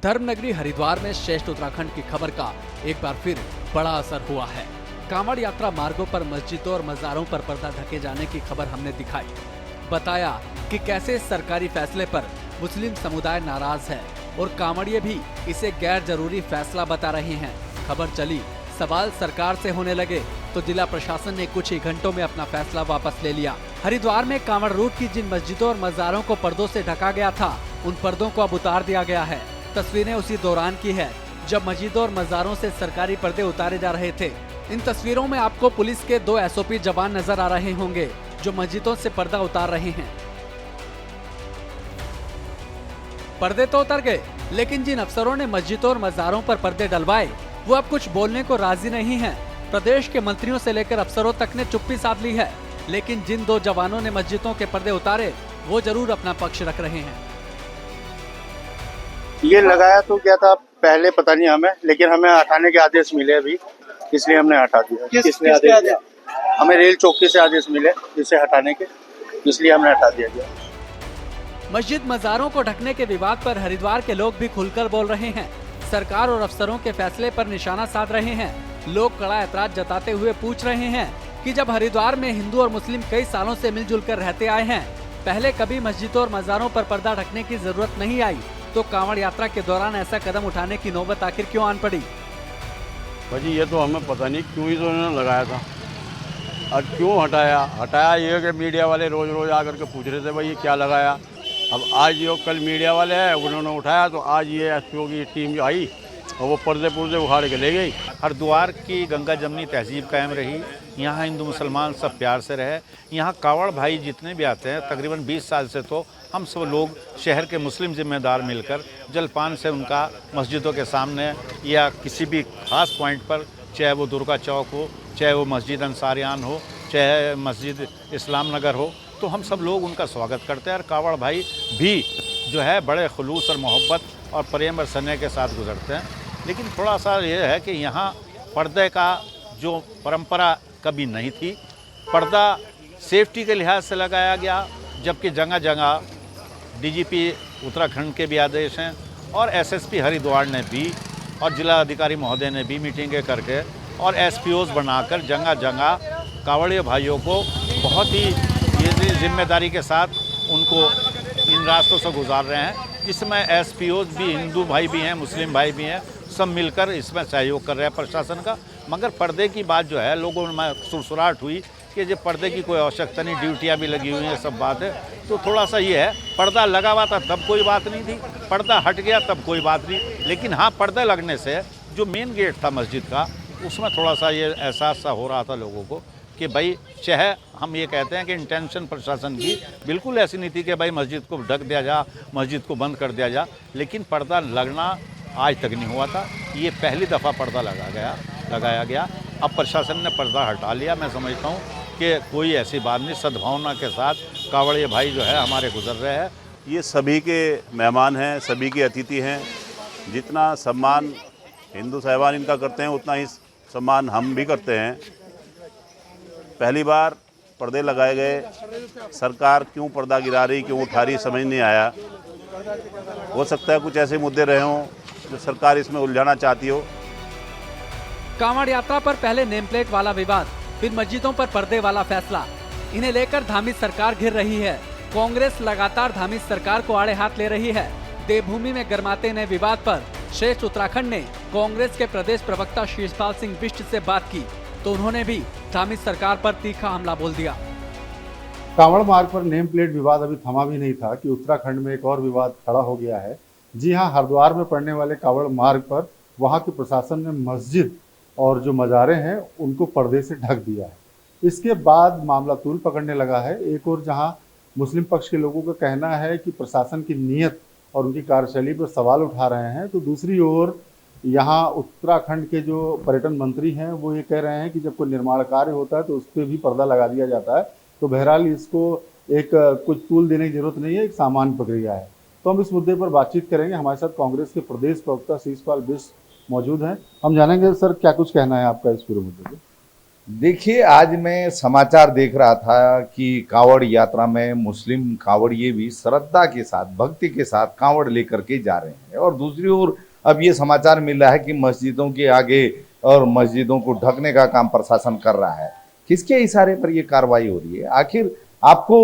धर्मनगरी हरिद्वार में श्रेष्ठ उत्तराखंड की खबर का एक बार फिर बड़ा असर हुआ है। कांवड़ यात्रा मार्गों पर मस्जिदों और मज़ारों पर पर्दा ढके जाने की खबर हमने दिखाई, बताया कि कैसे सरकारी फैसले पर मुस्लिम समुदाय नाराज है और कांवड़िये भी इसे गैर जरूरी फैसला बता रहे हैं। खबर चली, सवाल सरकार से होने लगे तो जिला प्रशासन ने कुछ ही घंटों में अपना फैसला वापस ले लिया। हरिद्वार में कांवड़ रूट की जिन मस्जिदों और मज़ारों को पर्दों से ढका गया था, उन पर्दों को अब उतार दिया गया है। तस्वीरें उसी दौरान की है जब मस्जिदों और मज़ारों से सरकारी पर्दे उतारे जा रहे थे। इन तस्वीरों में आपको पुलिस के 2 एसओपी जवान नजर आ रहे होंगे जो मस्जिदों से पर्दा उतार रहे हैं। पर्दे तो उतर गए, लेकिन जिन अफसरों ने मस्जिदों और मज़ारों पर पर्दे डलवाए वो अब कुछ बोलने को राजी नहीं हैं। प्रदेश के मंत्रियों से लेकर अफसरों तक ने चुप्पी साध ली है, लेकिन जिन 2 जवानों ने मस्जिदों के पर्दे उतारे वो जरूर अपना पक्ष रख रहे हैं। ये लगाया तो क्या था पहले पता नहीं हमें, लेकिन हमें हटाने के आदेश मिले अभी, इसलिए हमने हटा दिया। किसने आदेश दिया? हमें रेल चौकी से आदेश मिले इसे हटाने के, इसलिए हमने हटा दिया गया। मस्जिद मज़ारों को ढकने के विवाद पर हरिद्वार के लोग भी खुलकर बोल रहे हैं। सरकार और अफसरों के फैसले पर निशाना साध रहे हैं। लोग कड़ा ऐतराज जताते हुए पूछ रहे हैं कि जब हरिद्वार में हिंदू और मुस्लिम कई सालों से मिलजुल कर रहते आए हैं, पहले कभी मस्जिदों और मज़ारों पर पर्दा ढकने की जरूरत नहीं आई, तो कांवड़ यात्रा के दौरान ऐसा कदम उठाने की नौबत आखिर क्यों आन पड़ी? भाजी ये तो हमें पता नहीं क्यों ही तो उन्होंने लगाया था और क्यों हटाया ये कि मीडिया वाले रोज रोज आकर के पूछ रहे थे भाई ये क्या लगाया। अब आज जो कल मीडिया वाले हैं उन्होंने उठाया तो आज ये एसपीओ की टीम आई और वो पर्दे पुर्दे उखाड़ के ले गई। हरिद्वार की गंगा जमनी तहजीब कायम रही, यहाँ हिंदू मुसलमान सब प्यार से रहे। यहाँ कांवड़ भाई जितने भी आते हैं तकरीबन 20 साल से तो हम सब लोग शहर के मुस्लिम जिम्मेदार मिलकर जलपान से उनका मस्जिदों के सामने या किसी भी खास पॉइंट पर, चाहे वो दुर्गा चौक हो, चाहे वो मस्जिद अंसारियान हो, चाहे मस्जिद इस्लाम नगर हो, तो हम सब लोग उनका स्वागत करते हैं। और कांवड़ भाई भी जो है बड़े खुलूस और मोहब्बत और प्रेम और स्नेह के साथ गुजरते हैं। लेकिन थोड़ा सा ये है कि यहाँ पर्दे का जो परंपरा कभी नहीं थी, पर्दा सेफ्टी के लिहाज से लगाया गया, जबकि जगह जगह डीजीपी उत्तराखंड के भी आदेश हैं और एसएसपी हरिद्वार ने भी और जिला अधिकारी महोदय ने भी मीटिंगें करके और एसपीओज बनाकर जगह जगह कांवड़िये भाइयों को बहुत ही ये जिम्मेदारी के साथ उनको इन रास्तों से गुजार रहे हैं, जिसमें एसपीओज भी हिंदू भाई भी हैं, मुस्लिम भाई भी हैं, सब मिलकर इसमें सहयोग कर रहे हैं प्रशासन का। मगर पर्दे की बात जो है लोगों में सुरसुराहट हुई कि जो पर्दे की कोई आवश्यकता नहीं, ड्यूटियाँ भी लगी हुई हैं, सब बात है। तो थोड़ा सा ये है, पर्दा लगा हुआ था तब कोई बात नहीं थी, पर्दा हट गया तब कोई बात नहीं। लेकिन हाँ, पर्दे लगने से जो मेन गेट था मस्जिद का, उसमें थोड़ा सा ये एहसास सा हो रहा था लोगों को कि भाई चाहे हम ये कहते हैं कि इंटेंशन प्रशासन की बिल्कुल ऐसी नहीं थी कि भाई मस्जिद को ढक दिया जा, मस्जिद को बंद कर दिया जा, लेकिन पर्दा लगना आज तक नहीं हुआ था। ये पहली दफ़ा पर्दा लगाया गया। अब प्रशासन ने पर्दा हटा लिया। मैं समझता हूँ कि कोई ऐसी बात नहीं, सद्भावना के साथ कांवड़िये भाई जो है हमारे गुजर रहे हैं। ये सभी के मेहमान हैं, सभी के अतिथि हैं। जितना सम्मान हिंदू साहिबान इनका करते हैं उतना ही सम्मान हम भी करते हैं। पहली बार पर्दे लगाए गए, सरकार क्यों पर्दा गिरा रही, क्यों उठा रही, समझ नहीं आया। हो सकता है कुछ ऐसे मुद्दे रहे हों जो सरकार इसमें उलझाना चाहती हो। कांवड़ यात्रा पर पहले नेम प्लेट वाला विवाद, फिर मस्जिदों पर पर्दे वाला फैसला, इन्हें लेकर धामी सरकार घिर रही है। कांग्रेस लगातार धामी सरकार को आड़े हाथ ले रही है। देवभूमि में गरमाते नए विवाद पर श्रेष्ठ उत्तराखंड ने कांग्रेस के प्रदेश प्रवक्ता शिषपाल सिंह बिष्ट से बात की तो उन्होंने भी धामी सरकार पर तीखा हमला बोल दिया। कांवड़ मार्ग पर नेम प्लेट विवाद अभी थमा भी नहीं था कि उत्तराखंड में एक और विवाद खड़ा हो गया है। जी हां, हरिद्वार में पड़ने वाले कांवड़ मार्ग पर वहां के प्रशासन ने मस्जिद और जो मज़ारे हैं उनको पर्दे से ढक दिया है। इसके बाद मामला तूल पकड़ने लगा है। एक और जहां मुस्लिम पक्ष के लोगों का कहना है कि प्रशासन की नीयत और उनकी कार्यशैली पर सवाल उठा रहे हैं, तो दूसरी ओर यहाँ उत्तराखंड के जो पर्यटन मंत्री हैं वो ये कह रहे हैं कि जब कोई निर्माण कार्य होता है तो उस पर भी पर्दा लगा दिया जाता है। तो बहरहाल इसको एक कुछ तूल देने की जरूरत नहीं है, एक सामान्य प्रक्रिया है। तो हम इस मुद्दे पर बातचीत करेंगे। हमारे साथ कांग्रेस के प्रदेश प्रवक्ता शिषपाल बिष्ट मौजूद हैं। हम जानेंगे सर क्या कुछ कहना है आपका इस पूरे मुद्दे पे। देखिए, आज मैं समाचार देख रहा था कि कांवड़ यात्रा में मुस्लिम कांवड़िए भी श्रद्धा के साथ, भक्ति के साथ कांवड़ लेकर के जा रहे हैं। और दूसरी ओर अब ये समाचार मिल रहा है कि मस्जिदों के आगे और मस्जिदों को ढकने का काम प्रशासन कर रहा है। किसके इशारे पर ये कार्रवाई हो रही है? आखिर आपको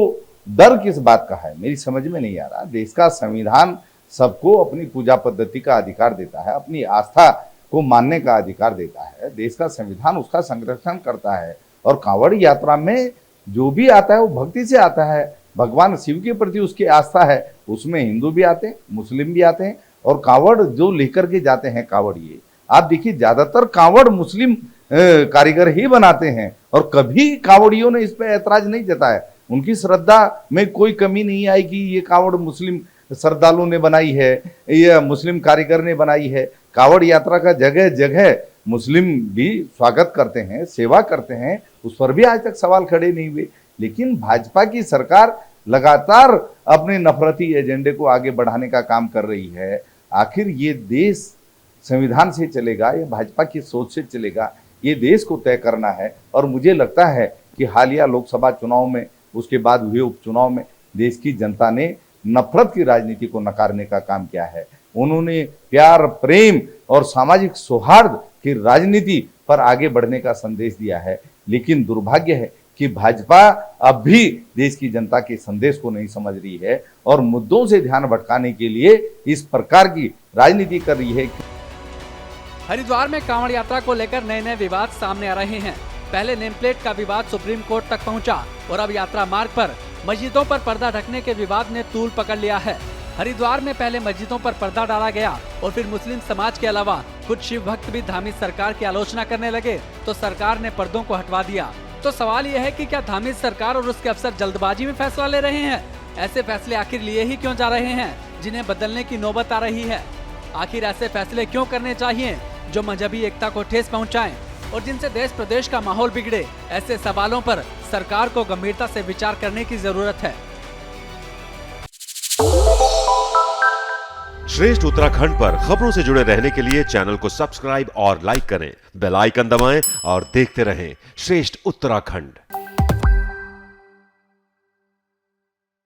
डर किस बात का है, मेरी समझ में नहीं आ रहा। देश का संविधान सबको अपनी पूजा पद्धति का अधिकार देता है, अपनी आस्था को मानने का अधिकार देता है। देश का संविधान उसका संरक्षण करता है। और कांवड़ यात्रा में जो भी आता है वो भक्ति से आता है, भगवान शिव के प्रति उसकी आस्था है। उसमें हिंदू भी आते हैं, मुस्लिम भी आते हैं। और कांवड़ जो लेकर के जाते हैं कांवड़िए, आप देखिए ज्यादातर कांवड़ मुस्लिम कारीगर ही बनाते हैं। और कभी कांवड़ियों ने इस पर ऐतराज नहीं जताया। उनकी श्रद्धा में कोई कमी नहीं आई कि ये कांवड़ मुस्लिम श्रद्धालुओं ने बनाई है, ये मुस्लिम कारीगर ने बनाई है। कांवड़ यात्रा का जगह जगह मुस्लिम भी स्वागत करते हैं, सेवा करते हैं, उस पर भी आज तक सवाल खड़े नहीं हुए। लेकिन भाजपा की सरकार लगातार अपने नफरती एजेंडे को आगे बढ़ाने का काम कर रही है। आखिर ये देश संविधान से चलेगा या भाजपा की सोच से चलेगा, ये देश को तय करना है। और मुझे लगता है कि हालिया लोकसभा चुनाव में, उसके बाद हुए उपचुनाव में देश की जनता ने नफरत की राजनीति को नकारने का काम किया है। उन्होंने प्यार, प्रेम और सामाजिक सौहार्द की राजनीति पर आगे बढ़ने का संदेश दिया है। लेकिन दुर्भाग्य है कि भाजपा अब भी देश की जनता के संदेश को नहीं समझ रही है और मुद्दों से ध्यान भटकाने के लिए इस प्रकार की राजनीति कर रही है। हरिद्वार में कांवड़ यात्रा को लेकर नए नए विवाद सामने आ रहे हैं। पहले नेम प्लेट का विवाद सुप्रीम कोर्ट तक पहुंचा और अब यात्रा मार्ग पर मस्जिदों पर पर्दा ढकने के विवाद ने तूल पकड़ लिया है। हरिद्वार में पहले मस्जिदों पर पर्दा डाला गया और फिर मुस्लिम समाज के अलावा कुछ शिव भक्त भी धार्मिक सरकार की आलोचना करने लगे तो सरकार ने पर्दों को हटवा दिया। तो सवाल यह है कि क्या धार्मिक सरकार और उसके अफसर जल्दबाजी में फैसला ले रहे हैं? ऐसे फैसले आखिर लिए ही क्यों जा रहे हैं जिन्हें बदलने की नौबत आ रही है? आखिर ऐसे फैसले क्यों करने चाहिए जो मजहबी एकता को ठेस पहुँचाएं और जिनसे देश प्रदेश का माहौल बिगड़े? ऐसे सवालों पर सरकार को गंभीरता से विचार करने की जरूरत है। श्रेष्ठ उत्तराखंड पर खबरों से जुड़े रहने के लिए चैनल को सब्सक्राइब और लाइक करें, बेल आइकन दबाएं और देखते रहें श्रेष्ठ उत्तराखंड।